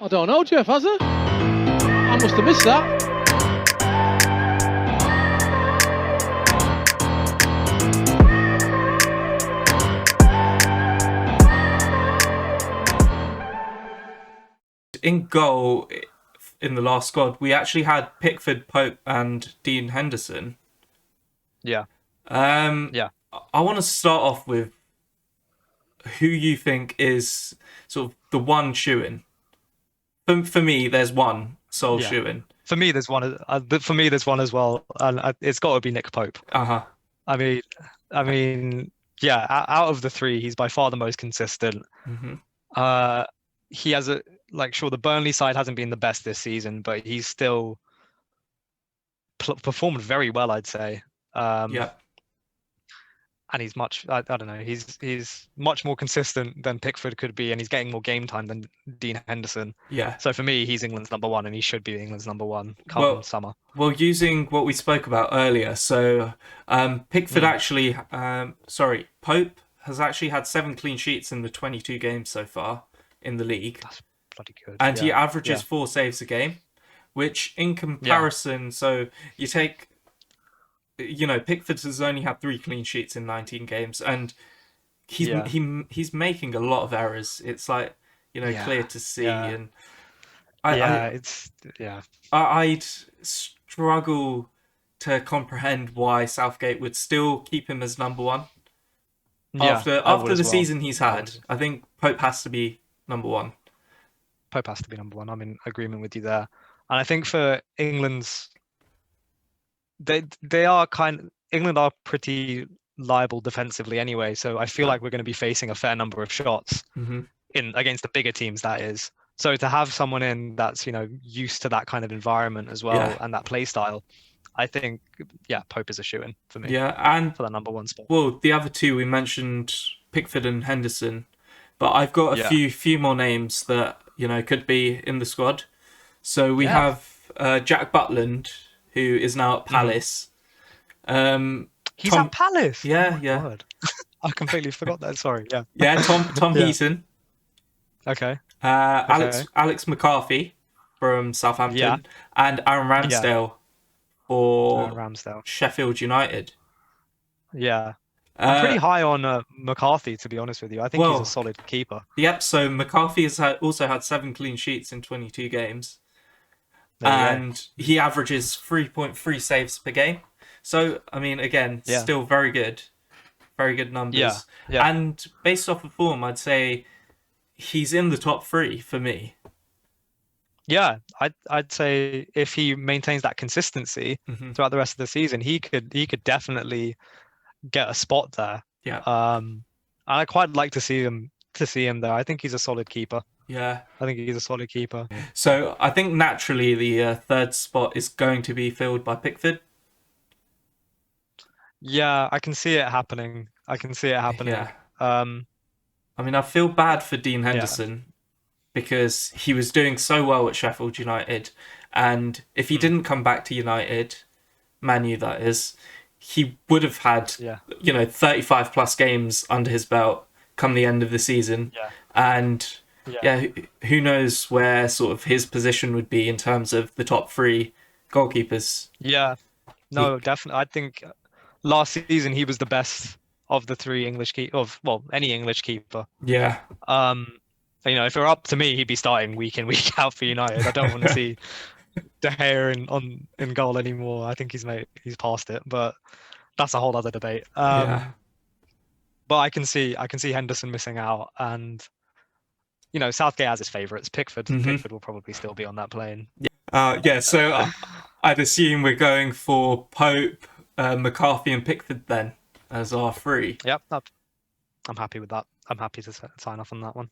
I don't know, Jeff, has it? I must have missed that. In goal, in the last squad, we actually had Pickford, Pope, and Dean Henderson. Yeah. I want to start off with who you think is sort of the one shoo-in. For me, there's one sole shoo-in. For me, there's one. For me, there's one as well, and it's got to be Nick Pope. Uh-huh. I mean, yeah. Out of the three, he's by far the most consistent. Mm-hmm. He has sure, the Burnley side hasn't been the best this season, but he's still performed very well, I'd say. Yeah. And he's I don't know, he's much more consistent than Pickford could be, and he's getting more game time than Dean Henderson. Yeah. So for me, he's England's number one, and he should be England's number one come summer. Well, using what we spoke about earlier, so Pickford Pope has actually had 7 clean sheets in the 22 games so far in the league. That's bloody good. And he averages 4 saves a game, which in comparison, so you take, Pickford has only had 3 clean sheets in 19 games, and he's making a lot of errors. It's like, clear to see, and I'd struggle to comprehend why Southgate would still keep him as number one after the season he's had. I think Pope has to be number one. Pope has to be number one. I'm in agreement with you there, and I think for England's. England are pretty liable defensively anyway, so I feel like we're going to be facing a fair number of shots against the bigger teams, that is. So to have someone in that's used to that kind of environment as well and that play style, I think Pope is a shoo-in for me. Yeah, and for that number one spot. Well, the other two we mentioned, Pickford and Henderson, but I've got a few more names that could be in the squad. So we have Jack Butland, who is now at Palace. He's at Palace? Yeah, God. I completely forgot that, sorry. Yeah, Tom Heaton. Okay. Alex McCarthy from Southampton. And Aaron Ramsdale for Sheffield United. Yeah. I'm pretty high on McCarthy, to be honest with you. I think he's a solid keeper. Yep, so McCarthy has also had 7 clean sheets in 22 games. And he averages 3.3 saves per game. So, I mean, again, still very good. Very good numbers. Yeah. And based off of form, I'd say he's in the top 3 for me. Yeah, I'd say if he maintains that consistency throughout the rest of the season, he could definitely get a spot there. Yeah. And I quite like to see him there. I think he's a solid keeper. Yeah. I think he's a solid keeper. So I think naturally the third spot is going to be filled by Pickford. Yeah, I can see it happening. Yeah. I mean, I feel bad for Dean Henderson because he was doing so well at Sheffield United, and if he didn't come back to United, Man U that is, he would have had 35 plus games under his belt come the end of the season. And who knows where sort of his position would be in terms of the top 3 goalkeepers. Yeah, no, definitely. I think last season he was the best of the 3 English any English keeper. Yeah. If it were up to me, he'd be starting week in, week out for United. I don't want to see De Gea in goal anymore. I think he's past it, but that's a whole other debate. But I can see Henderson missing out, and Southgate has his favourites. Pickford will probably still be on that plane. So I'd assume we're going for Pope, McCarthy, and Pickford then as our 3. Yep, I'm happy with that. I'm happy to sign off on that one.